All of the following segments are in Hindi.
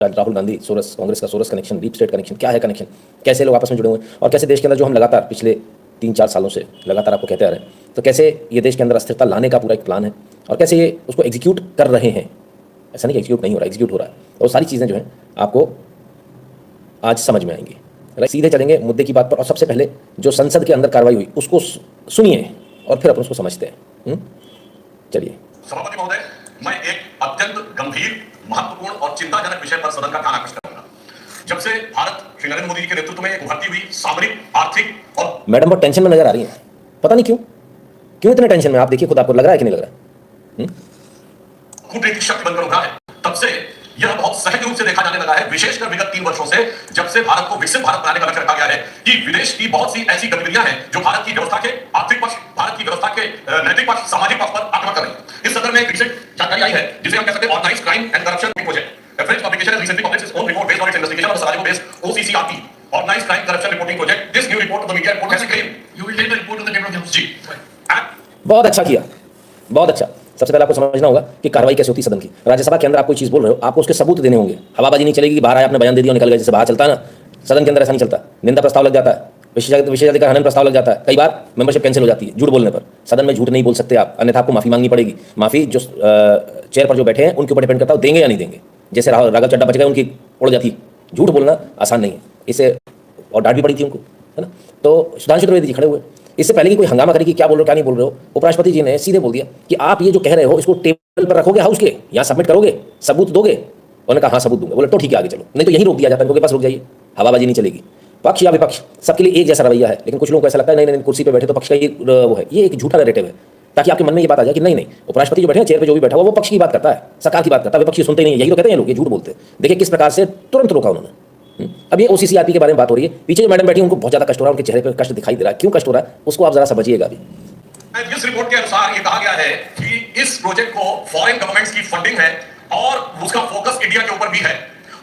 राहुल गांधी सोरस, कांग्रेस का Soros connection, deep state connection, क्या है कनेक्शन, कैसे लोग आपस में जुड़े हुए हैं और कैसे देश के अंदर जो हम लगातार पिछले 3-4 सालों से लगातार आपको कहते आ रहे हैं, तो कैसे ये देश के अंदर अस्थिरता लाने का पूरा एक प्लान है और कैसे ये उसको एग्जीक्यूट कर रहे हैं। ऐसा नहीं कि एग्जीक्यूट नहीं हो रहा, एग्जीक्यूट हो रहा है। और सारी चीज़ें जो हैं आपको आज समझ में आएंगी। सीधे चलेंगे मुद्दे की बात पर और सबसे पहले जो संसद के अंदर कार्रवाई हुई उसको सुनिए और फिर अपन उसको समझते हैं। चलिए। सभापति महोदय, मैं एक अत्यंत गंभीर, महत्वपूर्ण और चिंताजनक विषय पर सदन का ध्यान आकर्षित करूंगा। जब से भारत श्री नरेंद्र मोदी जी के नेतृत्व में एक उभरती हुई सामरिक, आर्थिक और मैडम बहुत टेंशन में नजर आ रही है, पता नहीं क्यों इतने टेंशन में। आप देखिए खुद, आपको लग रहा है कि नहीं लग रहा है? कूटनीतिक शक्ति बनकर उभरा है, तब से यह बहुत सहज रूप से देखा जाने लगा है, विशेषकर विगत 3 वर्षों से, जब से भारत को विकसित भारत बनाने का लक्ष्य रखा गया है, कि विदेश की बहुत सी ऐसी गतिविधियां हैं जो भारत की व्यवस्था के आर्थिक पक्ष, भारत की व्यवस्था के नैतिक पक्ष, सामाजिक पक्ष पर आक्रमण कर रही है। इस संदर्भ में एक रिसेंट जानकारी आई है जिसे हम कह सकते हैं organised crime and corruption project. A French publication has recently published its own report based on its investigation of the Sarajevo-based OCCRP, Organized Crime Corruption Reporting Project. This new report to the media report has claimed. You will take the report to the table of the जी। बहुत अच्छा किया, बहुत अच्छा। सबसे पहले आपको समझना होगा कि कार्रवाई कैसे होती है सदन की। राज्यसभा के अंदर आप कोई चीज़ बोल रहे हो, आपको उसके सबूत देने होंगे। हवाबाजी नहीं चलेगी कि बाहर आया, आपने बयान दे दिया और निकल गए, जैसे बाहर चलता है ना, सदन के अंदर ऐसा नहीं चलता। निंदा प्रस्ताव लग जाता है, विशेषाधिकार हनन प्रस्ताव लग जाता है, कई बार मेंबरशिप कैंसिल हो जाती है झूठ बोलने पर। सदन में झूठ नहीं बोल सकते आप, अन्यथा आपको माफी मांगनी पड़ेगी। माफी जो चेयर पर जो बैठे हैं उनके ऊपर डिपेंड करता है, देंगे या नहीं देंगे। जैसे राघव चड्डा बच गए, उनकी उड़ जाती है। झूठ बोलना आसान नहीं है, इसे और डांट भी पड़ी थी उनको, है ना। तो सुधांशु त्रिवेदी जी खड़े हुए, इससे पहले कि कोई हंगामा करे कि क्या बोल रहे हो क्या नहीं बोल रहे हो, उपराष्ट्रपति जी ने सीधे बोल दिया कि आप ये जो कह रहे हो इसको टेबल पर रखोगे, हाउस के यहाँ सबमिट करोगे, सबूत दोगे। उन्होंने कहा हाँ सबूत दूंगा। बोले तो ठीक है आगे चलो, नहीं तो यही रोक दिया जाता है, इनके पास रुक जाइए, हवाबाजी नहीं चलेगी। पक्ष या विपक्ष सबके लिए एक जैसा रवैया है, लेकिन कुछ लोगों को ऐसा लगता है नहीं कुर्सी पे बैठे तो पक्ष का ही वो है। ये एक झूठा नैरेटिव है, ताकि आपके मन में ये बात आ जाए कि नहीं उपराष्ट्रपति जो बैठे हैं चेयर पे, जो भी बैठा हुआ वो पक्ष की बात करता है, सरकार की बात करता है, विपक्षी सुनते नहीं। यही तो कहते हैं लोग, ये झूठ बोलते हैं। देखिए किस प्रकार से तुरंत रोका उन्होंने। अब ये OCCRP के बारे में बात हो रही है, पीछे जो मैडम बैठी उनको बहुत ज्यादा कष्ट हो रहा है, उनके चेहरे पर कष्ट दिखाई दे रहा है। क्यों कष्ट हो रहा है उसको आप जरा समझिएगा। अभी इस रिपोर्ट के अनुसार ये कहा गया है कि इस प्रोजेक्ट को फॉरेन गवर्नमेंट्स की फंडिंग है और उसका फोकस इंडिया के ऊपर भी है,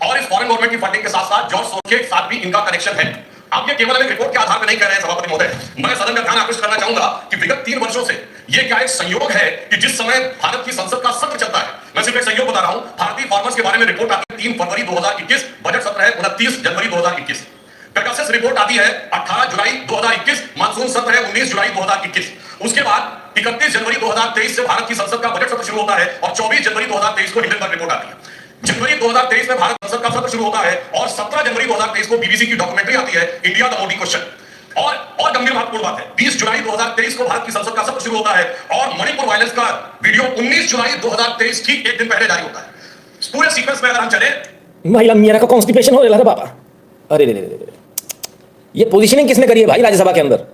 और इस फॉरेन गवर्नमेंट की फंडिंग के साथ साथ जॉर्ज सोरोस के साथ भी इनका कनेक्शन है। अब ये केवल एक रिपोर्ट के आधार पर नहीं कह रहे हैं सभापति महोदय, मैं सदन का ध्यान आकर्षित करना चाहूंगा कि विगत 3 वर्षों से ये क्या एक संयोग है कि जिस समय भारत की संसद का सत्र चलता है, मैं सिर्फ एक संयोग बता रहा हूं, भारतीय फार्मर्स के बारे में रिपोर्ट आती है 3 फरवरी 2021, बजट सत्र है 29 जनवरी 2021। पेगासस रिपोर्ट आती है 18 जुलाई 2021, मानसून सत्र है 19 जुलाई 2021। उसके बाद 31 जनवरी 2023 से भारत की संसद का बजट सत्र शुरू होता है और 24 जनवरी 2023 को हिंडनबर्ग रिपोर्ट आती है। जनवरी 2023 में भारत संसद का सत्र शुरू होता है और 17 जनवरी 2023 को BBC की डॉक्यूमेंट्री आती है इंडिया द मोदी क्वेश्चन। और गंभीर महत्वपूर्ण बात है, 20 जुलाई 2023 को भारत की संसद का सत्र शुरू होता है और मणिपुर वायलेंस का वीडियो 19 जुलाई 2023 ठीक एक दिन पहले जारी होता है। पूरे सीक्वेंस में अगर हम चले, महिला मेरा का कॉन्स्टिपेशन हो रहा है बाबा। अरे ये पोजीशनिंग किसने करी है भाई राज्यसभा के अंदर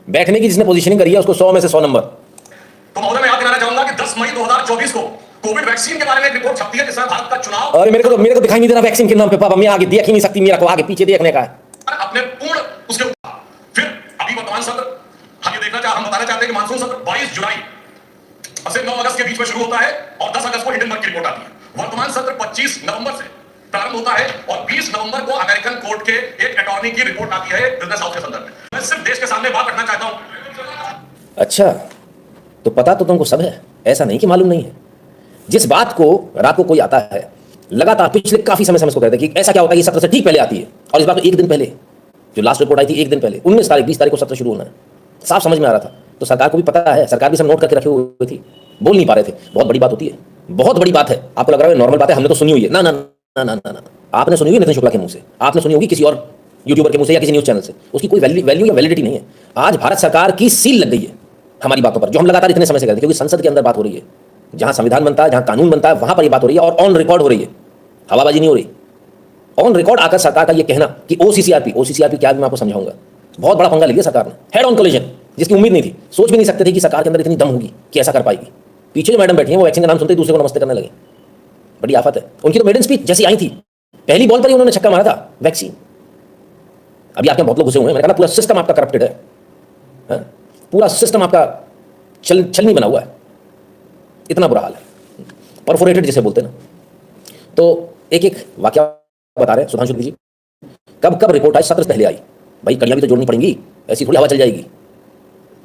बैठने की? जिसने पोजीशनिंग करी है उसको 100 में से 100 नंबर। तो महोदय मैं याद दिलाना चाहूंगा कि 10 मई 2024 को कोविड वैक्सीन के बारे में एक रिपोर्ट छपती है जिसमें भारत का चुनाव, और मेरे को दिखाई नहीं दे रहा वैक्सीन के नाम पे पापा, मैं आगे देख ही नहीं सकती, मेरा को आगे पीछे देखने का है अपने पूर्ण उसके ऊपर। फिर अभी वर्तमान सत्र हम बताना चाहते हैं कि मानसून सत्र 22 जुलाई से 9 अगस्त के बीच में शुरू होता है और 10 अगस्त को हिंडनबर्ग की रिपोर्ट आती है। वर्तमान सत्र 25 नवंबर से प्रारंभ होता है और 20 नवंबर को अमेरिकन कोर्ट के एक अटॉर्नी की रिपोर्ट आती है बिजनेस हाउस के संदर्भ में। मैं सिर्फ देश के सामने बात रखना चाहता हूं। अच्छा तो पता तो तुमको सब है, ऐसा नहीं कि मालूम नहीं है। जिस बात को रात को कोई आता है लगातार पिछले काफी समय से इसको कहते हैं कि ऐसा क्या होता है कि सत्र से ठीक पहले आती है, और इस बार तो एक दिन पहले, जो लास्ट रिपोर्ट आई थी एक दिन पहले 19 तारीख 20 तारीख को सत्र शुरू होना है, साफ समझ में आ रहा था। तो सरकार को भी पता है, सरकार भी सब नोट करके रखे हुए थी, बोल नहीं पा रहे थे। बहुत बड़ी बात होती है, बहुत बड़ी बात है। आपको लग रहा है नॉर्मल बात है, हमने तो सुनी हुई है। ना ना ना ना ना, आपने सुनी हुई नितिन शुक्ला के मुंह से, आपने सुनी होगी किसी और यूट्यूबर के मुंह से या किसी न्यूज चैनल से, उसकी कोई वैल्यू या वैलिडिटी नहीं है। आज भारत सरकार की सील लग गई है हमारी बातों पर, जो हम लगातार इतने समय से कहते हैं, क्योंकि संसद के अंदर बात हो रही है, जहां संविधान बनता है, जहां कानून बनता है, वहां पर ये बात हो रही है और ऑन रिकॉर्ड हो रही है, हवाबाजी नहीं हो रही। ऑन रिकॉर्ड आकर सरकार का ये कहना कि OCCRP क्या, मैं आपको समझाऊंगा। बहुत बड़ा पंगा लिया सरकार ने, हेड ऑन कोलिजन, जिसकी उम्मीद नहीं थी, सोच भी नहीं सकते थे कि सरकार के अंदर इतनी दम होगी कि ऐसा कर पाएगी। पीछे जो मैडम बैठी हैं वो वैक्सीन का नाम सुनते ही दूसरे को नमस्ते करने लगे, बड़ी आफत है। उनकी तो मेडन स्पीच जैसी आई थी, पहली बॉल पर ही उन्होंने छक्का मारा था, वैक्सीन। अभी आपके बहुत लोग घुसे हुए हैं, मैंने कहा पूरा सिस्टम आपका करप्टेड है, पूरा सिस्टम आपका छलनी बना हुआ है, इतना बुरा हाल है, परफोरेटेड जिसे बोलते हैं ना। तो एक एक वाकया बता रहे हैं सुधांशु जी, कब रिपोर्ट आई, सत्र से पहले आई। भाई कड़ियां भी तो जोड़नी पड़ेंगी, ऐसी थोड़ी हवा चल जाएगी।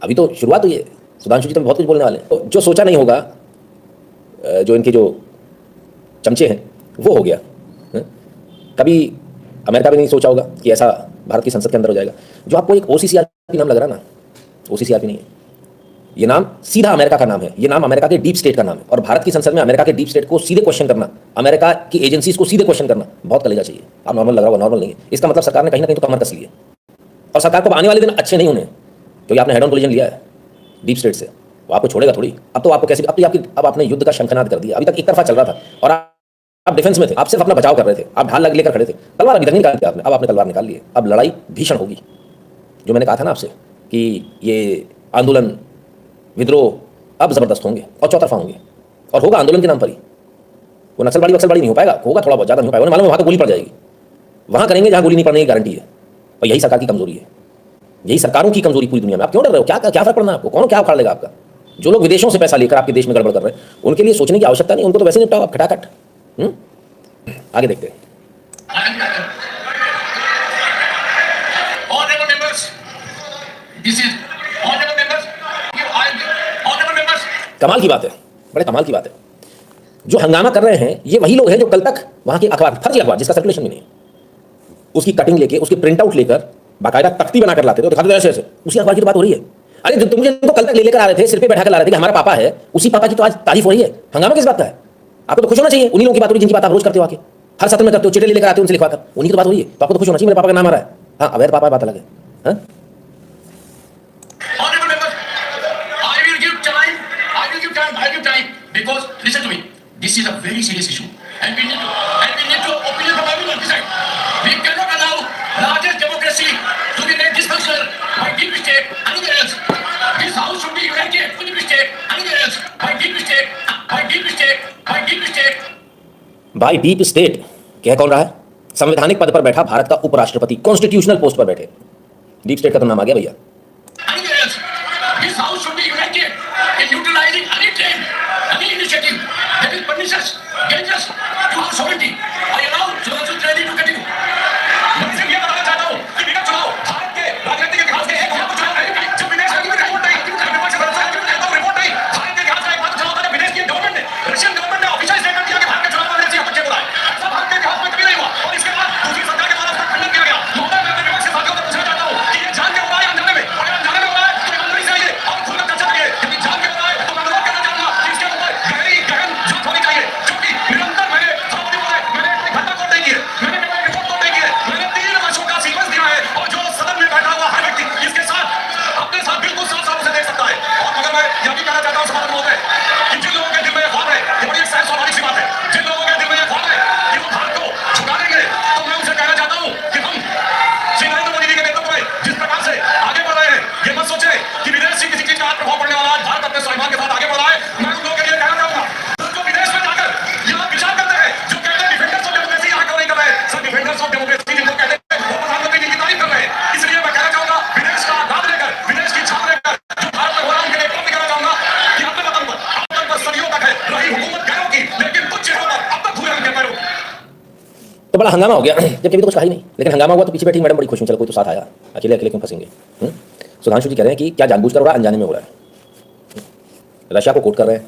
अभी तो शुरुआत हुई है, सुधांशु जी तो बहुत कुछ बोलने वाले हैं। तो जो सोचा नहीं होगा, जो इनके जो चमचे हैं वो हो गया। कभी अमेरिका भी नहीं सोचा होगा कि ऐसा भारत की संसद के अंदर हो जाएगा। जो आपको एक ओसीसीआरपी नाम लग रहा है ना, ओसीसीआरपी नहीं है ये नाम, सीधा अमेरिका का नाम है। ये नाम अमेरिका के डीप स्टेट का नाम है। और भारत की संसद में अमेरिका के डीप स्टेट को सीधे क्वेश्चन करना, अमेरिका की एजेंसीज को सीधे क्वेश्चन करना बहुत कलेजा चाहिए। आप नॉर्मल लग रहा होगा, नॉर्मल नहीं है। इसका मतलब सरकार ने कहीं ना कहीं तो कमर कस ली है, और सरकार को आने वाले दिन अच्छे नहीं होने, क्योंकि आपने हेड ऑन कोलिजन लिया है डीप स्टेट से, वो आपको छोड़ेगा थोड़ी। अब तो आपको कैसे, अब आपने युद्ध का शंखनाद कर दिया। अभी तक एक तरफा चल रहा था और आप डिफेंस में थे, आप सिर्फ अपना बचाव कर रहे थे, आप ढाल लेकर खड़े थे। तलवार अभी तक नहीं निकाली थी आपने, अब आपने तलवार निकाल ली है। अब लड़ाई भीषण होगी। जो मैंने कहा था ना आपसे कि ये आंदोलन, विद्रोह अब जबरदस्त होंगे और चौतरफा होंगे, और होगा आंदोलन के नाम पर ही। वो नक्सलबाड़ी वक्सलबाड़ी नहीं हो पाएगा, होगा थोड़ा बहुत, ज़्यादा नहीं हो पाएगा। मालूम है वहाँ तो गोली पड़ जाएगी, वहाँ करेंगे जहाँ गोली नहीं पड़ने की गारंटी है। और यही सरकार की कमजोरी है, यही सरकारों की कमजोरी पूरी दुनिया में। आप क्यों डर रहे हो? क्या फर्क पड़ना है आपको? कौन क्या उखाड़ लेगा आपका? जो लोग विदेशों से पैसा लेकर आपके देश में गड़बड़ कर रहे हैं, उनके लिए सोचने की आवश्यकता नहीं, उनको तो वैसे निपटाओ आप खटाखट। आगे देखते हैं। कमाल की बात है, बड़े कमाल की बात है। जो हंगामा कर रहे हैं ये वही लोग हैं जो कल तक वहां के अखबार, फर्जी अखबार जिसका सर्कुलेशन भी नहीं है, उसकी कटिंग लेके, उसकी प्रिंट आउट लेकर बाकायदा तख्ती बनाकर लाते थे, दिखाते थे ऐसे। उसी अखबार की तो बात हो रही है। अरे जो तुम तो कल तक लेकर आ रहे थे, सिर पे बैठा कर ला रहे थे कि हमारा पापा है, उसी पापा की तो आज तारीफ हो रही है। हंगामा किस बात का है? आपको तो खुश होना चाहिए। उन्हीं लोगों की बात हो रही जिनकी बात आप रोज करते हो, आके हर सत्र में करते हो, चिट्ठी लेकर आते हो उनसे लिखवाकर, उन्हीं की तो बात हो रही है। तो आपको तो खुश होना चाहिए, मेरे पापा का नाम आ रहा है। हाँ, अवैध पापा बात अलग है। हाँ, because listen to me, this is a very serious issue and we need to opinion from everyone this side. We cannot allow largest democracy to be made dysfunctional by deep state anywhere else. This house should be united with deep state anywhere else by deep state by deep state. कह कौन रहा है? संवैधानिक पद पर बैठा भारत का उपराष्ट्रपति, कॉन्स्टिट्यूशनल पोस्ट पर बैठे। डीप स्टेट का तो नाम आ गया भैया। तो बड़ा हंगामा हो गया, जब कभी तो कुछ कहा ही नहीं, लेकिन हंगामा हुआ तो पीछे बैठी मैडम बड़ी खुश हुई, चलो कोई तो साथ आया, अकेले अकेले क्यों फंसेंगे। सुधांशु जी कह रहे हैं कि क्या जानबूझकर हो रहा है, अनजाने में हो रहा है। रशिया को कोट कर रहे हैं,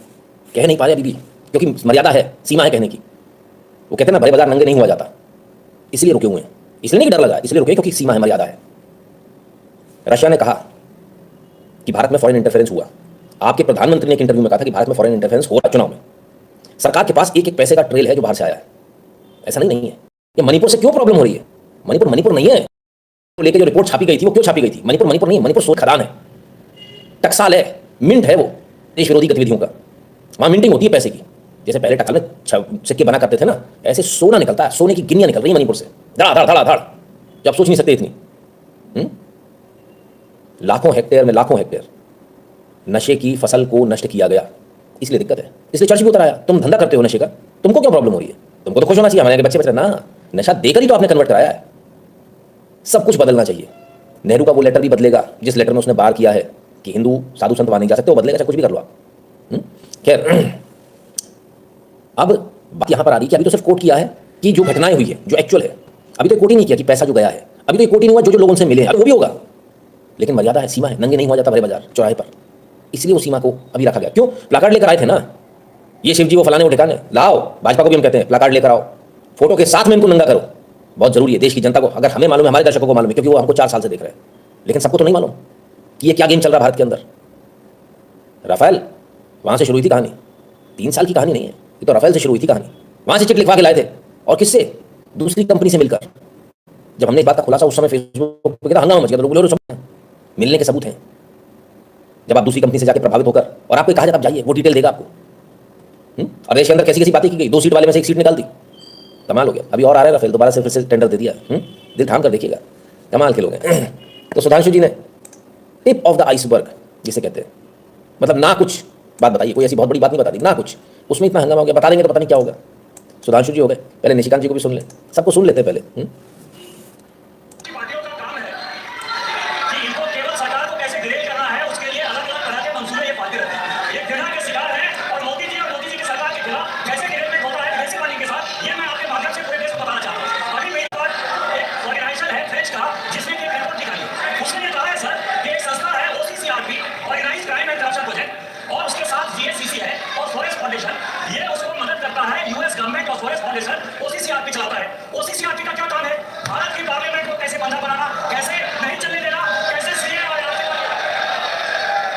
कह नहीं पा रहे अभी भी, क्योंकि मर्यादा है, सीमा है कहने की। वो कहते हैं ना, बड़े बाजार नंगे नहीं हुआ जाता, इसलिए रुके हुए हैं। इसलिए नहीं कि डर लगा, इसलिए रुके क्योंकि सीमा है, मर्यादा है। रशिया ने कहा कि भारत में फॉरेन इंटरफेरेंस हुआ। आपके प्रधानमंत्री ने एक इंटरव्यू में कहा था कि भारत में फॉरेन इंटरफेरेंस हो रहा चुनाव में। सरकार के पास एक एक पैसे का ट्रेल है जो बाहर से आया है। ऐसा नहीं है। ये मणिपुर से क्यों प्रॉब्लम हो रही है? मणिपुर नहीं है। तो लेके जो रिपोर्ट छापी गई थी वो क्यों छापी गई थी? मणिपुर नहीं है, मणिपुर सोच खदान है, टकसाल है, मिंट है वो देश विरोधी गतिविधियों का। वहां मिंटिंग होती है पैसे की, जैसे पहले टकसाल में सिक्के बना करते थे ना, ऐसे सोना निकलता है, सोने की गिन्नियां निकल रही है मणिपुर से, धड़ा धड़ धड़ा धड़, जो आप सोच नहीं सकते इतनी। लाखों हेक्टेयर में लाखों हेक्टेयर नशे की फसल को नष्ट किया गया। इसलिए दिक्कत है, इसलिए चर्च भी उतर आया। तुम धंधा करते हो नशे का, तुमको क्यों प्रॉब्लम हो रही है? तुमको तो खुश होना चाहिए, हमारे बच्चे बच रहे ना, नशा देकर ही तो आपने कन्वर्ट कराया है। सब कुछ बदलना चाहिए। नेहरू का वो लेटर भी बदलेगा जिस लेटर में उसने बार किया है कि हिंदू साधु संत वहां नहीं जा सकते, वो बदलेगा, चाहे कुछ भी कर लो आप। खैर, अब बात यहां पर आ रही कि अभी तो सिर्फ कोट किया है कि जो घटनाएं हुई है, जो एक्चुअल है। अभी तो कोट ही नहीं किया कि पैसा जो गया है, अभी तो कोट ही नहीं हुआ जो लोगों से मिले हैं, वो भी होगा, लेकिन मर्यादा है, सीमा है। नंगे नहीं हुआ जाता बड़े बाजार चौराहे पर, इसलिए वो सीमा को अभी रखा गया। क्यों? प्लाकार्ड लेकर आए थे ना, ये शिव जी वो फलाने वो ठिकाने, लाओ। भाजपा को भी हम कहते हैं प्लाकार्ड लेकर आओ, फोटो के साथ में इनको नंगा करो, बहुत जरूरी है देश की जनता को, अगर हमें मालूम है, हमारे दर्शकों को मालूम है, क्योंकि वो हमको 4 साल से देख रहे हैं, लेकिन सबको तो नहीं मालूम कि ये क्या गेम चल रहा है भारत के अंदर। राफेल वहां से शुरू हुई थी कहानी, 3 साल की कहानी नहीं है ये, तो राफेल से शुरू हुई थी कहानी। वहां से चिट लिखवा के लाए थे, और किससे? दूसरी कंपनी से मिलकर। जब हमने इस बात का खुलासा उस समय फेसबुक पर किया, हंगामा मच गया, तो लोग सब मिलने के सबूत हैं। जब आप दूसरी कंपनी से जाकर प्रभावित होकर, और आपको कहा जाता आप जाइए, वो डिटेल देगा आपको। और देश के अंदर कैसी कैसी बातें की गई, 2 सीट वाले में से 1 सीट निकाल दी, कमाल हो गया। अभी और आ रहा है राफेल, दोबारा से फिर से टेंडर दे दिया। दिल थाम कर देखिएगा, कमाल के लोग हैं। तो सुधांशु जी ने टिप ऑफ द आइसबर्ग जिसे कहते हैं, मतलब ना कुछ बात बताइए, कोई ऐसी बहुत बड़ी बात नहीं बता दी, ना कुछ, उसमें इतना हंगामा हो गया। बता देंगे तो पता नहीं क्या होगा। सुधांशु जी हो गए, पहले निशिकांत जी को भी सुन ले, सबको सुन लेते पहले। पार्टियों का काम है कि इनको केवल सरकार को कैसे डिरेल करना है, उसके लिए अलग अलग तरह के मंसूबे ये पार्टी रहते हैं। ये घृणा के शिकार है, और मोदी जी और मोदी जी की सरकार के खिलाफ कैसे डिरेलमेंट होता है कैसे पानी के साथ, ये मैं आपके माध्यम से पूरे देश को बताना चाहता हूँ। अभी मेरी बात एक ऑर्गेनाइजेशन है फ्रेंच का, जिसने एक रिपोर्ट दिखाई, उसने ये कहा है सर कि एक संस्था है OCCRP, organised crime and corruption project, और उसके साथ GSCC है और फॉरेस्ट फाउंडेशन, ये उसको मदद करता है। यूएस गवर्नमेंट और फॉरेस्ट फाउंडेशन OCCRP चलाता है। OCCRP का क्या काम है? भारत की पार्लियामेंट को कैसे बंधा बनाना, कैसे नहीं चलने देना, कैसे सीए और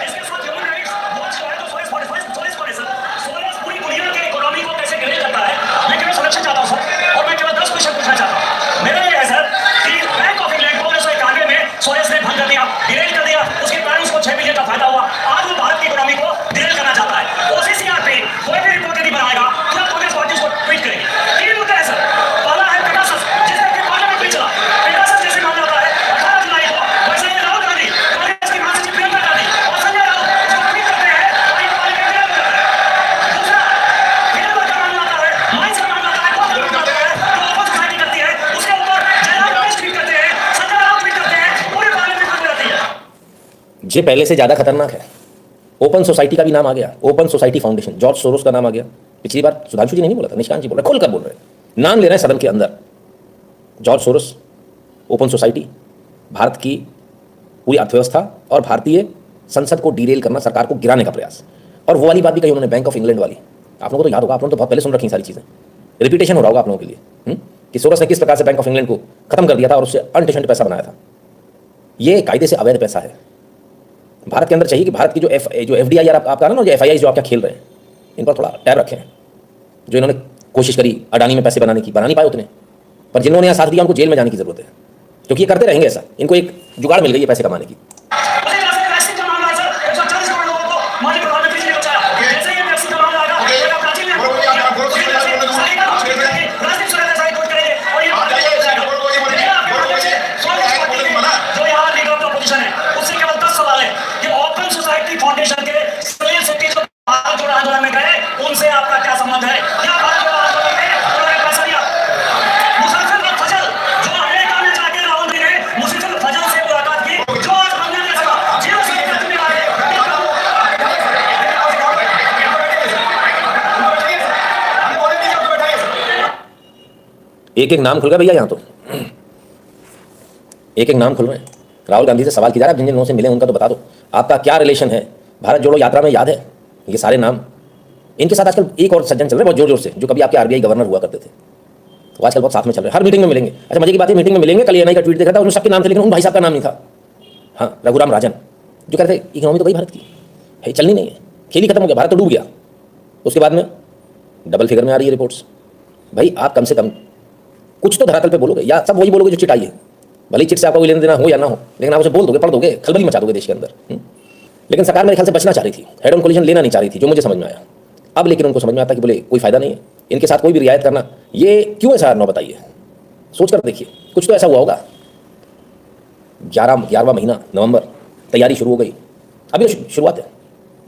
इसके साथ ह्यूमन राइट्स वॉच जो है, तो फॉरेस्ट पूरी दुनिया की इकोनॉमी को कैसे गिरे करता है। मैं केवल सलेक्शन चाहता हूँ सर, और मैं केवल 10 क्वेश्चन पूछना चाहता हूँ। मेरा ये है सर कि बैंक ऑफ इंग्लैंड को 1991 में सोरेस ने भंग कर दिया, डिरेल कर दिया, उसके कारण उसको 6 बिलियन का फायदा हुआ। आज वो भारत की इकोनॉमी को डिरेल करना चाहता है। OCCRP कोई भी रिपोर्ट नहीं बनाएगा, तुरंत कांग्रेस पार्टी उसको ट्वीट करेगी। 3 मुद्दे हैं सर। पहला है पेगासस, जिसने कि पार्लियामेंट में चला, पेगासस जैसे माना जाता है 18 जुलाई को, वैसे ही राहुल गांधी, कांग्रेस की महासचिव प्रियंका गांधी और संजय राउत उसको ट्वीट करते हैं और ये पार्लियामेंट में करते हैं। दूसरा, हिंदू का मामला आता है, माइंस का मामला आता है, कौन सा मामला आता है, जो ओपन सोसाइटी करती है, उसके ऊपर जयराम रमेश ट्वीट करते हैं, संजय राउत ट्वीट करते हैं, पूरी पार्लियामेंट में रहती है। ये पहले से ज्यादा खतरनाक है। ओपन सोसाइटी का भी नाम आ गया, open society foundation, George Soros का नाम आ गया। पिछली बार सुधांशु जी ने नहीं बोला था, निशिकांत जी बोल रहे, खोलकर बोल रहे, नाम ले रहे हैं सदन के अंदर। George Soros, open society, Bharat की पूरी अर्थव्यवस्था और भारतीय संसद को डीरेल करना, सरकार को गिराने का प्रयास। और वो वाली बात भी कही उन्होंने, बैंक ऑफ इंग्लैंड वाली, आप लोगों को तो याद होगा, आप लोगों ने तो बहुत पहले सुन रखी सारी चीजें, रिपीटेशन हो रहा होगा आप लोगों के लिए, कि सोरोस ने किस प्रकार से बैंक ऑफ इंग्लैंड को खत्म कर दिया था और उससे अनटिशेंट पैसा बनाया था। ये कायदे से अवैध पैसा है। भारत के अंदर चाहिए कि भारत की जो FDI आप कहा ना, जो FII जो आप क्या खेल रहे हैं, इन पर थोड़ा टैब रखें। जो इन्होंने कोशिश करी अडानी में पैसे बनाने की, बना नहीं पाए उतने, पर जिन्होंने यहाँ साथ दिया उनको जेल में जाने की जरूरत है, क्योंकि ये करते रहेंगे ऐसा। इनको एक जुगाड़ मिल गई है पैसे कमाने की। फाउंडेशन के सिविल सिटीज को भारत जोड़ो आंदोलन में गए, उनसे आपका क्या संबंध है? क्या भारत जोड़ो आंदोलन में उन्होंने पैसा दिया? मुसलसल फजल, जो अमेरिका में जाके राहुल गांधी ने मुसलसल फजल से मुलाकात की, जो आज बनने नहीं सका, जेल से निकलने वाले एक एक नाम खुल गया भैया, यहाँ तो एक एक नाम खुल रहे हैं। राहुल गांधी से सवाल किया जा रहा है, जिन जिन लोगों से मिले उनका तो बता दो, आपका क्या रिलेशन है भारत जोड़ो यात्रा में, याद है ये सारे नाम। इनके साथ आजकल एक और सज्जन चल रहे हैं बहुत जोर जोर से, जो कभी आपके RBI गवर्नर हुआ करते थे, वो आजकल बहुत साथ में चल रहे हैं, हर मीटिंग में मिलेंगे। अच्छा मजे की बात है, मीटिंग में मिलेंगे, कल ENI का ट्वीट देखा था, उन्होंने सबके नाम थे, लेकिन उन भाई साहब का नाम नहीं था। हाँ, रघुराम राजन, जो कहते थे इकोनॉमी तो भाई भारत की है, चलनी नहीं है, खेल ही खत्म हो गया, भारत तो डूब गया। उसके बाद में डबल फिगर में आ रही है रिपोर्ट्स। भाई आप कम से कम कुछ तो धरातल पे बोलोगे, या सब वही बोलोगे जो चिट आई है, भले चिट से आपका कोई लेना देना हो या ना हो, लेकिन आप उसे बोल दोगे, पढ़ दोगे, खलबली मचा दोगे देश के अंदर। लेकिन सरकार मेरे ख्याल से बचना चाह रही थी, हेड ऑन कोलिजन लेना नहीं चाह रही थी, जो मुझे समझ में आया। अब लेकिन उनको समझ में आता कि बोले कोई फायदा नहीं है इनके साथ कोई भी रियायत करना, ये क्यों ऐसा नौ बताइए, सोच कर देखिए, कुछ तो ऐसा हुआ होगा। 11वां महीना नवंबर, तैयारी शुरू हो गई, अभी शुरुआत है।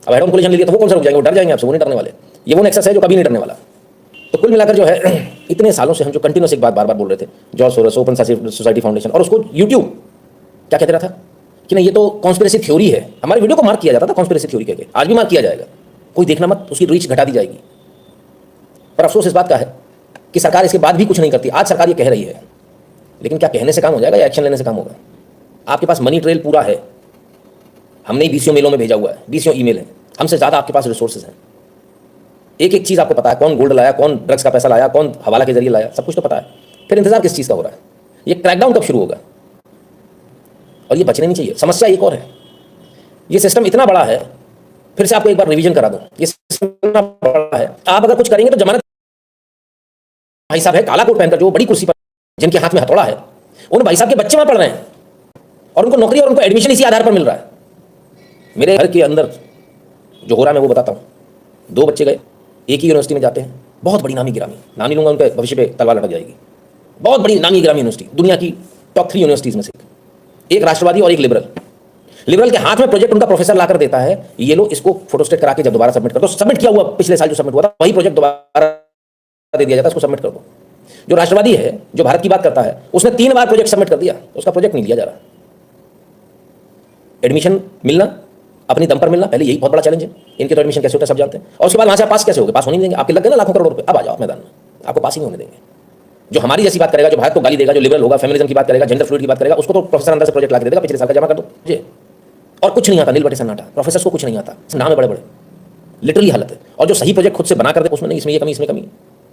अब हेड ऑन कोलिजन ले लिया तो वो कौन सा रुक जाएंगे, वो डर जाएंगे आपसे, वो नहीं डरने वाले। ये वो नेक्सस है जो कभी नहीं डरने वाला। तो कुल मिलाकर जो है इतने सालों से हम जो कंटिन्यूस एक बात बार बार बोल रहे थे, George Soros, open society foundation, और उसको यूट्यूब क्या कहते रहा था कि नहीं ये तो कॉन्स्पिरेसी थ्योरी है। हमारे वीडियो को मार्क किया जाता था कॉन्स्पिरेसी थ्योरी कहके, आज भी मार्क किया जाएगा, कोई देखना मत, उसकी रीच घटा दी जाएगी। पर अफसोस इस बात का है कि सरकार इसके बाद भी कुछ नहीं करती। आज सरकार ये कह रही है, लेकिन क्या कहने से काम हो जाएगा या एक्शन लेने से काम होगा? आपके पास मनी ट्रेल पूरा है, हमने ही BCO मेलों में भेजा हुआ है, BCO ईमेल है, हमसे ज़्यादा आपके पास रिसोर्सेज हैं। एक एक चीज़ आपको पता है, कौन गोल्ड लाया, कौन ड्रग्स का पैसा लाया, कौन हवाला के जरिए लाया, सब कुछ तो पता है। फिर इंतजार किस चीज का हो रहा है? ये क्रैकडाउन कब शुरू होगा? और ये बचने नहीं चाहिए। समस्या एक और है, ये सिस्टम इतना बड़ा है, फिर से आपको एक बार रिवीजन करा दूं, ये सिस्टम इतना बड़ा है, आप अगर कुछ करेंगे तो जमानत भाई साहब है काला कोट पहनकर जो बड़ी कुर्सी पर, जिनके हाथ में हथौड़ा है, उन भाई साहब के बच्चे वहां पढ़ रहे हैं और उनको नौकरी और उनको एडमिशन इसी आधार पर मिल रहा है। मेरे घर के अंदर जो हो रहा है मैं वो बताता हूँ। 2 बच्चे गए, एक ही यूनिवर्सिटी में जाते हैं, बहुत बड़ी नामी गिरामी, नाम नहीं लूंगा, उनके भविष्य पे तलवार लटक जाएगी। बहुत बड़ी नामी गिरामी यूनिवर्सिटी, दुनिया की टॉप 3 यूनिवर्सिटीज में से एक राष्ट्रवादी और एक लिबरल। लिबरल के हाथ में प्रोजेक्ट उनका प्रोफेसर लाकर देता है, ये लो इसको फोटोस्टेट करा के जब दोबारा सबमिट कर दो, सबमिट किया हुआ पिछले साल जो सबमिट हुआ था वही प्रोजेक्ट दोबारा दे दिया जाता है, उसको सबमिट कर दो। जो राष्ट्रवादी है, जो भारत की बात करता है, उसने 3 बार प्रोजेक्ट सबमिट कर दिया, उसका प्रोजेक्ट नहीं लिया जा रहा। एडमिशन मिलना, अपनी दम पर मिलना, पहले यही बहुत बड़ा चैलेंज है। इनके तो एडमिशन कैसे होता है सब जानते हैं, और उसके बाद वहां से पास कैसे होगे? पास होने नहीं देंगे, आपके लग गए ना लाखों करोड़ रुपए, अब आ जाओ मैदान में, आपको पास ही नहीं होने देंगे। जो हमारी जैसी बात करेगा, जो भारत को गाली देगा, जो लिबरल होगा, फेमिनिज्म की बात करेगा, जेंडर फ्लूइड की बात करेगा, उसको तो प्रोफेसर अंदर से प्रोजेक्ट ला के दे देगा, पिछले साल का जमा कर दो मुझे, और कुछ नहीं आता, नील बटे सन्नाटा। प्रोफेसर को कुछ नहीं आता, नाम है बड़े बड़े, लिटरली हालत है। और जो सही प्रोजेक्ट खुद से बना कर दे, उसमें नहीं, इसमें ये कमी, इसमें कमी,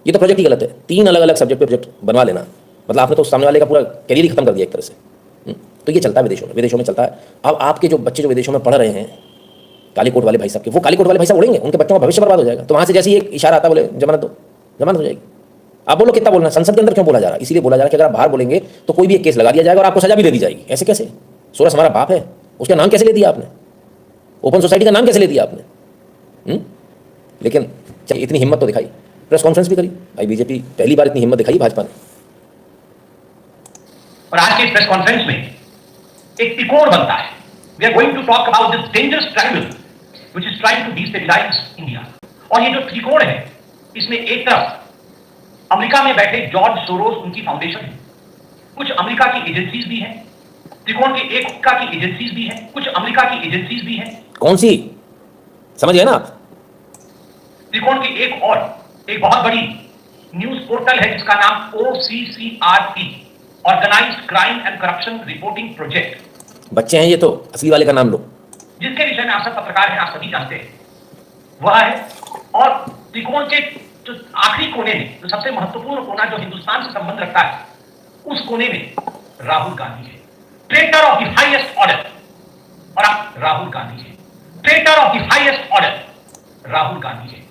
ये तो प्रोजेक्ट ही गलत है। 3 अलग अलग सब्जेक्ट पे प्रोजेक्ट बनवा लेना, मतलब आपने तो सामने वाले का पूरा करियर ही खत्म कर दिया एक तरह से। तो ये चलता है विदेशों में चलता है। अब आपके जो बच्चे जो विदेशों में पढ़ रहे हैं, काली कोट वाले भाई साहब के, वो काली कोट वाले भाई साहब उड़ेंगे, उनके बच्चों का भविष्य बर्बाद हो जाएगा। तो वहां से जैसे ही एक इशारा आता, बोले जमानत दो, जमानत हो जाएगी। आप बोलो कितना बोलना, संसद के अंदर क्यों बोला जा रहा है? इसीलिए बोला जा रहा है कि अगर आप बाहर बोलेंगे तो कोई भी एक केस लगा दिया जाएगा और आपको सजा भी दे दी जाएगी। ऐसे कैसे? सोरस हमारा बाप है, उसका नाम कैसे ले दिया आपने? ओपन सोसाइटी का नाम कैसे ले दिया आपने? लेकिन इतनी हिम्मत तो दिखाई, प्रेस कॉन्फ्रेंस भी करी भाई, बीजेपी पहली बार इतनी हिम्मत दिखाई भाजपा ने। और आज के प्रेस कॉन्फ्रेंस में एक त्रिकोण बनता है। We are going to talk about this dangerous triangle which is trying to destabilise India. और ये जो त्रिकोण है, इसमें एक तरफ अमेरिका में बैठे जॉर्ज सोरोस, उनकी फाउंडेशन है, कुछ अमेरिका की एजेंसीज भी हैं, त्रिकोण के एक अमेरिका की एजेंसीज भी हैं, कुछ अमेरिका की एजेंसीज भी हैं। कौन सी? समझ गए ना आप? त्रिकोण की एक बहुत बड़ी न्यूज पोर्टल है जिसका नाम OCCRP, organised crime and corruption reporting project. बच्चे हैं ये तो, असली वाले का नाम लो। जिसके विषय में आप सब पत्रकार हैं, आप सभी जानते हैं, वह है। और त्रिकोण के जो आखिरी कोने में, जो सबसे महत्वपूर्ण कोना जो हिंदुस्तान से संबंध रखता है, उस कोने में राहुल गांधी है, traitor of the highest order. और आप राहुल गांधी है, traitor of the highest order, Rahul Gandhi है,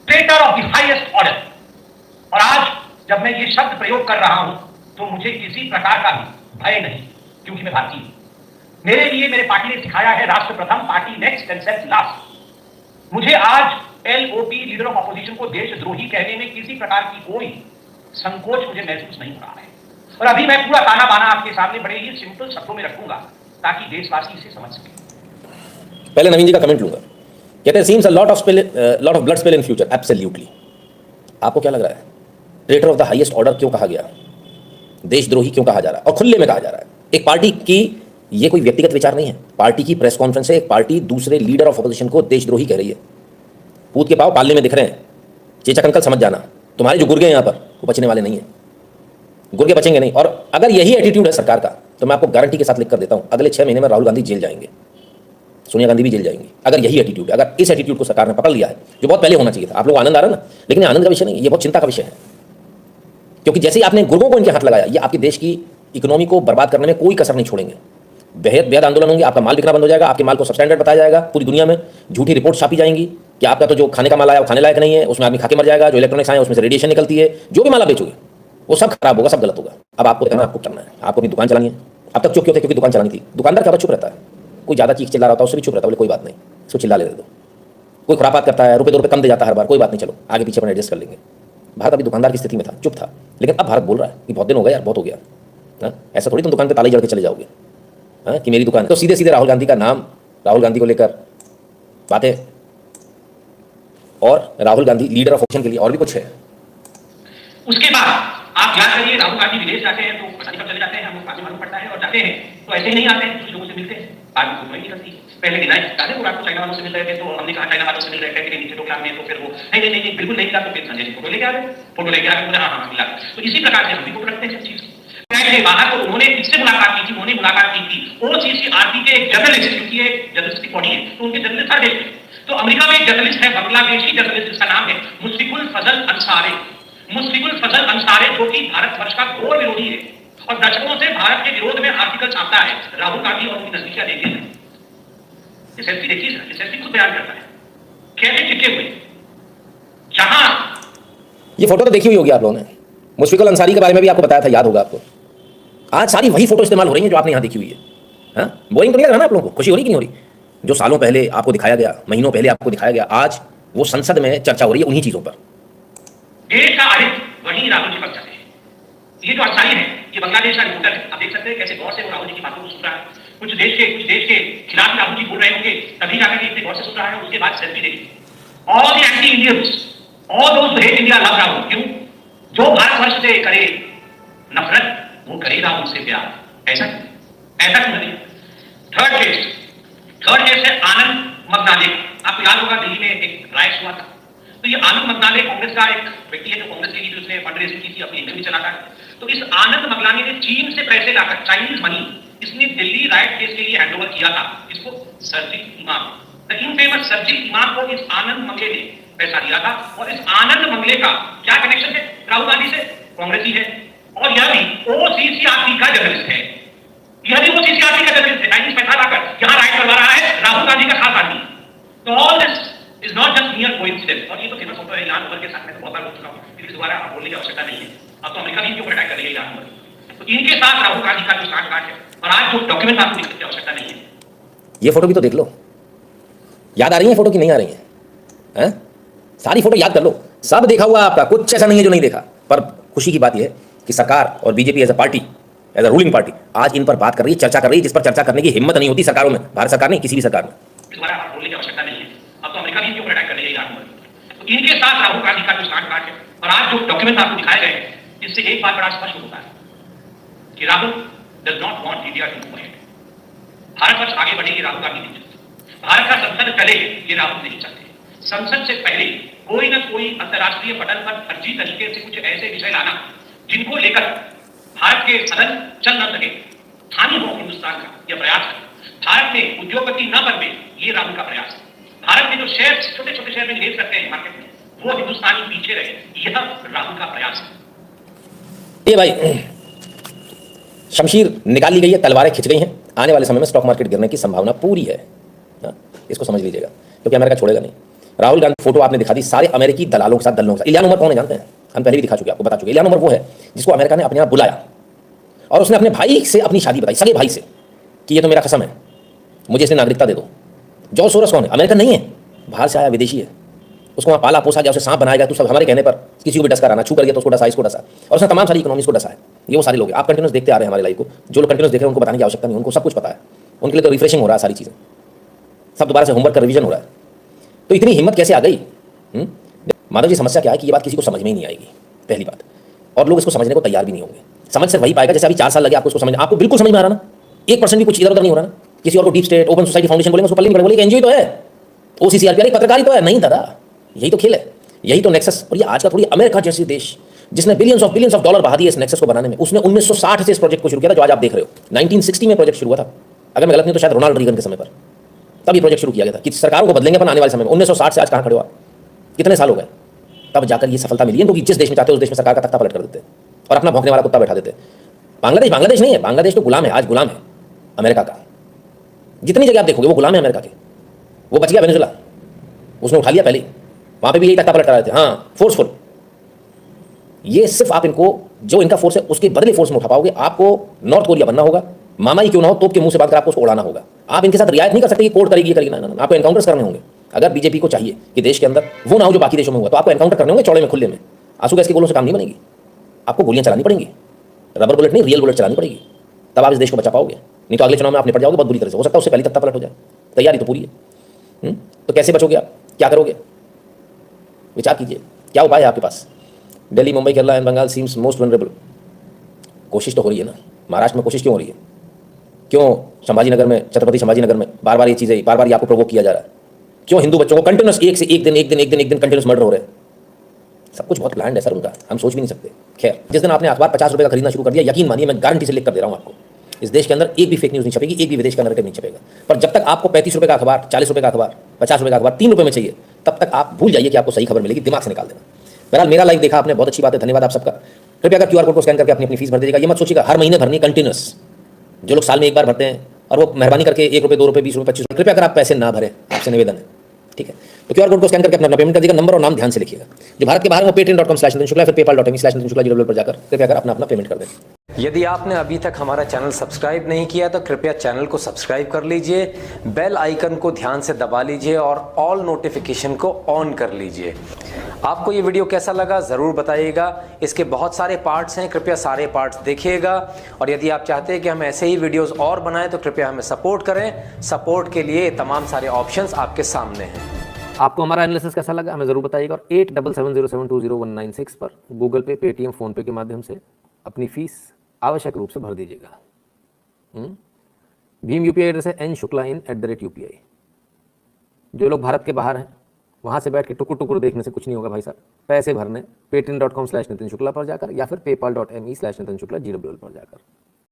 traitor of the highest order. और आज जब मैं ये शब्द प्रयोग कर रहा हूं तो मुझे किसी प्रकार का भी भय नहीं, क्योंकि मैं भारतीय हूं। मेरे लिए मेरे पार्टी ने सिखाया है राष्ट्र प्रथम, पार्टी नेक्स्ट, कंसेप्ट लास्ट। मुझे आज LOP, लीडर ऑफ अपोजिशन, को देशद्रोही कहने में किसी प्रकार की कोई संकोच मुझे महसूस नहीं हो रहा है। और अभी मैं पूरा ताना बाना आपके सामने बड़े ही सिंपल शब्दों में रखूंगा ताकि देशवासी इसे समझ सके। पहले नवीन जी का कमेंट लूंगा। कहते हैं seems a lot of blood spill in future. Absolutely. आपको क्या लग रहा है, traitor of the highest order क्यों कहा गया, देशद्रोही क्यों कहा जा रहा है, और खुले में कहा जा रहा है? एक पार्टी की, ये कोई व्यक्तिगत विचार नहीं है, पार्टी की प्रेस कॉन्फ्रेंस है, एक पार्टी दूसरे लीडर ऑफ अपोजिशन को देशद्रोही कह रही है। पूत के पाव पालने में दिख रहे हैं, चेचक अंकल समझ जाना, तुम्हारे जो गुर्गे हैं यहाँ पर वो बचने वाले नहीं है, गुर्गे बचेंगे नहीं। और अगर यही एटीट्यूड है सरकार का, तो मैं आपको गारंटी के साथ लिख कर देता हूं, अगले 6 महीने में राहुल गांधी जेल जाएंगे, सोनिया गांधी भी जेल जाएंगी। अगर यही एटीट्यूड, अगर इस एटीट्यूड को सरकार ने पकड़ लिया है, जो बहुत पहले होना चाहिए था। आप लोग आनंद आ रहा है ना, लेकिन आनंद का विषय नहीं, ये बहुत चिंता का विषय है। क्योंकि जैसे ही आपने गुर्गों को इनके हाथ लगाया, ये आपके देश की इकोनॉमी को बर्बाद करने में कोई कसर नहीं छोड़ेंगे। बेहद आंदोलन होंगे, आपका माल बिकना बंद हो जाएगा, आपके माल को सबस्टैंडर्ड बताया जाएगा, पूरी दुनिया में झूठी रिपोर्ट छापी जाएंगी कि आपका तो जो खाने का माल आया वो खाने लायक नहीं है, उसमें आदमी खाके मर जाएगा, जो इलेक्ट्रॉनिक्स आए उसमें से रेडिएशन निकलती है, जो भी माल आप बेचोगे वो सब खराब होगा, सब गलत होगा। अब आपको कहना, आपको करना है, आपको अपनी दुकान चलानी है। अब तक चुप क्यों थे? क्योंकि दुकान चलानी थी। दुकानदार क्या चुप रहता है, कोई ज़्यादा चीख चिल्ला रहा होता है उससे भी चुप रहता है, बोले कोई बात नहीं, इसको चिल्ला ले दो। कोई खुरापात करता है, रुपये 2 रुपये कम दे जाता है हर बार, कोई बात नहीं, चलो आगे पीछे अपन एडजस्ट कर लेंगे। भारत अभी दुकानदार की स्थिति में था, चुप था, लेकिन अब भारत बोल रहा है कि बहुत दिन हो गया यार, बहुत हो गया। ऐसा थोड़ी तुम दुकान पे ताले जड़ के चले जाओगे कि मेरी दुकान। तो सीधे सीधे राहुल गांधी का नाम, राहुल गांधी को लेकर बातें, और Rahul Gandhi leader of opposition के लिए और भी कुछ है। उसके बाद आप याद करिए, राहुल गांधी विदेश जाते हैं तो पता नहीं कब चले जाते हैं, हम लोग काफी मालूम पड़ता है, और जाते हैं तो ऐसे ही नहीं आते हैं, कुछ लोगों से मिलते हैं, बाद में कोई नहीं करती। पहले गिनाए जाते पूरा को चाइना वालों से मिल रहे थे, तो हमने कहा चाइना वालों से मिल रहे थे नीचे डोकलाम में, तो फिर वो नहीं बिल्कुल नहीं मिला, तो फिर संजय जी फोटो लेके आ गए, फोटो लेके आ गए, बोले हाँ मिला। तो इसी प्रकार से हम भी फोटो रखते हैं सब चीज। बाहर तो उन्होंने किससे मुलाकात की थी? उन्होंने मुलाकात की थी OCCRP के एक जर्नलिस्ट, क्योंकि एक जर्नलिस्टिक बॉडी है, तो उनके जर्नलिस्ट हर देश में। तो अमेरिका में एक जर्नलिस्ट है, बांग्लादेशी जर्नलिस्ट, जिसका नाम है मुश्फिकुल फजल अंसारी। मुस्लिमुल फजल अंसारी, जो कि भारतवर्ष का घोर विरोधी है और दशकों से भारत के विरोध में आर्टिकल छापता है, राहुल गांधी और उनकी नजदीकियां देखिए, ये सेल्फी देखिए, ये सेल्फी खुद बयान करता है कैसे चिपके हुए। जहां ये फोटो तो देखी हुई होगी आप लोगों ने, मुशफिकुल अंसारी के बारे में भी आपको बताया था, याद होगा आपको। आज सारी वही फोटो इस्तेमाल हो रही है जो आपने यहां देखी हुई है। हाँ, बोरिंग तो नहीं लग रहा ना आप लोगों को? खुशी हो रही कि नहीं हो रही? जो सालों पहले आपको दिखाया गया, महीनों पहले आपको दिखाया गया, आज वो संसद में चर्चा हो रही है उन्हीं चीजों पर। देश का आहित वही राहुल जी पर चले। ये जो अंसारी है, ये बांग्लादेश का रिपोर्टर है। आप देख सकते हैं कैसे गौर से वो राहुल जी की बातों को सुन रहा है। कुछ देश के खिलाफ राहुल जी बोल रहे होंगे, तभी जाकर इतने गौर से सुन रहा है। उसके बाद सेल्फी देखिए। All the anti Indians, all those who hate India love Rahul. क्यों? जो भारतवर्ष से करे नफरत, वो करेगा उनसे प्यार। ऐसा क्यों नहीं? थर्ड केस है आनंद मगनाले। आपको याद होगा दिल्ली में एक राइट्स हुआ था। तो ये आनंद मगनाले कांग्रेस का एक व्यक्ति है जो कांग्रेस के लिए उसने फंड रेजिंग की थी, अपनी इनकम भी चलाता है। तो इस आनंद मगनाले ने चीन से पैसे लाकर, चाइनीज मनी, इसने दिल्ली राइट केस के लिए हैंडओवर किया था इसको सर्जिल इमाम, द इनफेमस सर्जिल इमाम को इस आनंद मंगले ने पैसा दिया था। और इस आनंद मंगले का क्या कनेक्शन है राहुल गांधी से? कांग्रेस ही है। और यह भी ओसीसीआरपी का जर्नलिस्ट है। यह भी ओसीसीआरपी का जर्नलिस्ट है। चाइनीज पैसा लाकर यहां राइट करवा रहा है राहुल गांधी का खास आदमी। तो all this is not just मियर coincidence. और ये तो फेमस फोटो है इलान उमर के साथ में, तो बहुत बार बोल चुका हूं, इसलिए दोबारा आप बोलने की आवश्यकता नहीं है। अब तो अमेरिका भी इनके ऊपर अटैक कर रही है इलान उमर। तो इनके साथ राहुल गांधी का जो सांठगांठ है, और आज जो डॉक्यूमेंट आपको दिखने की आवश्यकता नहीं है। ये फोटो भी तो देख लो, याद आ रही है फोटो की नहीं आ रही है? सारी फोटो याद कर लो, सब देखा हुआ आपका, कुछ ऐसा नहीं है जो नहीं देखा। पर खुशी की बात यह है कि सरकार और BJP as a party, as a ruling party, आज इन पर बात कर रही है, चर्चा कर रही है, जिस पर चर्चा करने की हिम्मत नहीं होती सरकारों में, भारत सरकार नहीं, किसी भी सरकार में। दोबारा आप बोलने की आवश्यकता नहीं है। अब तो अमेरिका भी इनके ऊपर अटैक कर रही है इलान उमर। तो इनके साथ राहुल गांधी का जो सांठगांठ है, और आज जो डॉक्यूमेंट आपको दिखाए गए हैं, इससे एक बात बड़ा स्पष्ट होता है कि Rahul does not want India to move ahead. Bharatvarsh आगे बढ़े ये राहुल गांधी नहीं चाहते। भारत का संसद चले ये राहुल नहीं चाहते। संसद से पहले कोई ना कोई अंतर्राष्ट्रीय पटल पर फर्जी तरीके से कुछ ऐसे विषय लाना जिनको लेकर भारत के सदन चल न सके, हानि हो हिंदुस्तान का यह प्रयास है। भारत में उद्योगपति न बन में ये राहुल का प्रयास है। भारत में जो शेयर, छोटे छोटे शेयर में निवेश करते हैं मार्केट में, वो हिंदुस्तानी पीछे रहे, यह राहुल का प्रयास है। ये भाई शमशीर निकाल ली गई है, तलवारें खिंच गई हैं, आने वाले समय में स्टॉक मार्केट गिरने की संभावना पूरी है। इसको समझ लीजिएगा, क्योंकि अमेरिका छोड़ेगा नहीं। राहुल गांधी फोटो आपने दिखा दी सारे अमेरिकी दलालों के साथ, दलों के साथ। इलियान उमर कौन है जानते हैं? हम पहले भी दिखा चुके, आपको बता चुके। इलियान उमर वो है जिसको अमेरिका ने अपने यहाँ बुलाया और उसने अपने भाई से अपनी शादी बताई, सगे भाई से, कि ये तो मेरा कसम है, मुझे इसने नागरिकता दे दो। जॉर्ज सोरोस कौन है? अमेरिकन नहीं है, बाहर से आया, विदेशी है। उसको वहाँ पाला पोसा गया, उसे सांप बनाया गया, तो सब हमारे कहने पर किसी को भी डस कर आना, छू कर गया तो उसको डसा, इसको डसा, और उसने तमाम सारी इकोनॉमीज को डसा है। ये वो सारे लोग हैं, आप कंटिन्यूस देखते आ रहे हैं हमारे लाइफ को। जो लोग कंटिन्यूस देख रहे हैं उनको बताने की आवश्यकता नहीं, उनको सब कुछ पता है। उनके लिए तो रिफ्रेशिंग हो रहा है सारी चीज़ें, सब दोबारा से होमवर्क का रिवीजन हो रहा है। तो इतनी हिम्मत कैसे आ गई? माधव जी, समस्या क्या है कि ये बात किसी को समझ में ही नहीं आएगी, पहली बात, और लोग इसको समझने को तैयार भी नहीं होंगे। समझ से वही पाएगा जैसे अभी 4 साल लगे आपको इसको समझ, आपको बिल्कुल समझ में आ रहा ना, 1% भी कुछ इधर उधर नहीं हो रहा ना। किसी और को deep state, open society foundation बोलेंगे, उसको पल्ले नहीं बोलेंगे, एनजीओ तो है, ओसीसीआरपी पत्रकारी तो है नहीं दादा। यही तो खेल है, यही तो नेक्सस। और ये आज का थोड़ी अमेरिका जैसी देश जिसने बिलियंस ऑफ डॉलर बहा दिए इस नेक्सस को बनाने में, उसने 1960 से इस प्रोजेक्ट को शुरू किया था जो आज आप देख रहे हो। 1960 में प्रोजेक्ट शुरू हुआ था, अगर मैं गलत नहीं तो शायद रोनाल्ड रीगन के समय पर तब ये प्रोजेक्ट शुरू किया गया था कि सरकारों को बदलेंगे अपन आने वाले समय में। 1960 से आज कहाँ खड़े हुआ, कितने साल हो गए, तब जाकर ये सफलता मिली है। क्योंकि जिस देश में चाहते हो उस देश में सरकार का तख्ता पलट कर देते और अपना भौंकने वाला कुत्ता बैठा देते। बांग्लादेश नहीं है, बांग्लादेश तो गुलाम है, आज गुलाम है अमेरिका का। जितनी जगह आप देखोगे वो गुलाम है अमेरिका के। वो बच गया वेनेजुएला, उसने उठा लिया पहले, वहां पे भी यही तख्ता पलट कर रहे थे, हाँ फोर्सफुल। ये सिर्फ आप इनको, जो इनका फोर्स है उसके बदले फोर्स में उठा पाओगे। आपको नॉर्थ कोरिया बनना होगा, मामा ही क्यों ना हो, तोप के मुंह से बांधकर आपको उसको उड़ाना होगा। आप इनके साथ रियायत नहीं कर सकते कि कोर्ट करेगी, ये करेगी, ना, आपको एनकाउंटर्स करने होंगे। अगर बीजेपी को चाहिए कि देश के अंदर वो ना हो जो बाकी देशों में हुआ, तो आपको एनकाउंटर करने होंगे, चौड़े में खुले में। आंसू गैस की गोलों से काम नहीं बनेगी, आपको गोलियां चलानी पड़ेंगी, रबर बुलेट नहीं, रियल बुलेट चलानी पड़ेगी, तब आप इस देश को बचा पाओगे। नहीं तो अगले चुनाव में आप निपट जाओगे बहुत बुरी तरह से, हो सकता है उससे पहले तख्ता पलट हो जाए। तैयारी तो पूरी है। तो कैसे बचोगे आप, क्या करोगे, विचार कीजिए, क्या उपाय है आपके पास। Delhi, Mumbai, Kerala and Bengal seems most vulnerable. कोशिश तो हो रही है ना, महाराष्ट्र में कोशिश क्यों हो रही है? क्यों संभाजीनगर में, छत्रपति संभाजीनगर में बार बार ये चीज़ें, बार बार ये आपको प्रोवोक किया जा रहा है? क्यों हिंदू बच्चों को कंटिन्यूस एक से एक दिन कंटिन्यूस मर्डर हो रहे हैं? सब कुछ बहुत प्लान्ड है सर उनका, हम सोच भी नहीं सकते। खैर, जिस दिन आपने अखबार 50 रुपये का खरीदना शुरू कर दिया, यकीन मानिए, मैं गारंटी से लिख कर दे रहा हूँ आपको, इस देश के अंदर एक भी फेक न्यूज़ नहीं छपेगी, एक भी विदेश का नैरेटिव नहीं छपेगा। पर जब तक आपको 35 रुपये का अखबार, 40 रुपये का अखबार, 50 रुपये का अखबार, 3 रुपये में चाहिए, तब तक आप भूल जाइए कि आपको सही खबर मिलेगी, दिमाग से निकाल देना। बहरहाल मेरा लाइव देखा आपने, बहुत अच्छी बात है, धन्यवाद आप सबका। कृपया अगर QR कोड को स्कैन करके अपनी फीस भर दीजिएगा। ये मत सोचिएगा हर महीने भरनी कंटिन्यूस, जो लोग साल में एक बार भरते हैं और वो मेहरबानी करके 1 रुपये 2 रुपये 20 रुपये 25 रुपये, कृपया अगर आप पैसे ना भरें, आपसे निवेदन है, ठीक है। तो QR कोड को स्कैन करके अपना पेमेंट कर दीजिएगा। नंबर और नाम ध्यान से लिखिएगा। जो भारत के बाहर वो paytm.com/नितिन शुक्ला, फिर paypal.me/नितिन शुक्ला GWL पर जाकर कृपया कर अपना पेमेंट कर दें। यदि आपने अभी तक हमारा चैनल सब्सक्राइब नहीं किया तो कृपया चैनल को सब्सक्राइब कर लीजिए, बेल आइकन को ध्यान से दबा लीजिए और ऑल नोटिफिकेशन को ऑन कर लीजिए। आपको ये वीडियो कैसा लगा ज़रूर बताइएगा। इसके बहुत सारे पार्ट्स हैं, कृपया सारे पार्ट्स देखिएगा। और यदि आप चाहते हैं कि हम ऐसे ही वीडियोस और बनाएं तो कृपया हमें सपोर्ट करें। सपोर्ट के लिए तमाम सारे ऑप्शंस आपके सामने हैं। आपको हमारा एनालिसिस कैसा लगा हमें ज़रूर बताइएगा। और 8770720196 पर गूगल पे, पेटीएम, फ़ोनपे के माध्यम से अपनी फ़ीस आवश्यक रूप से भर दीजिएगा। भीम UPI एड्रेस है n.shukla@UPI। जो लोग भारत के बाहर हैं वहाँ से बैठ के टुकुर टुकुर देखने से कुछ नहीं होगा भाई साहब। पैसे भरने paytm.com/नितिन शुक्ला पर जाकर या फिर paypal.me/नितिन शुक्ला GWL पर जाकर।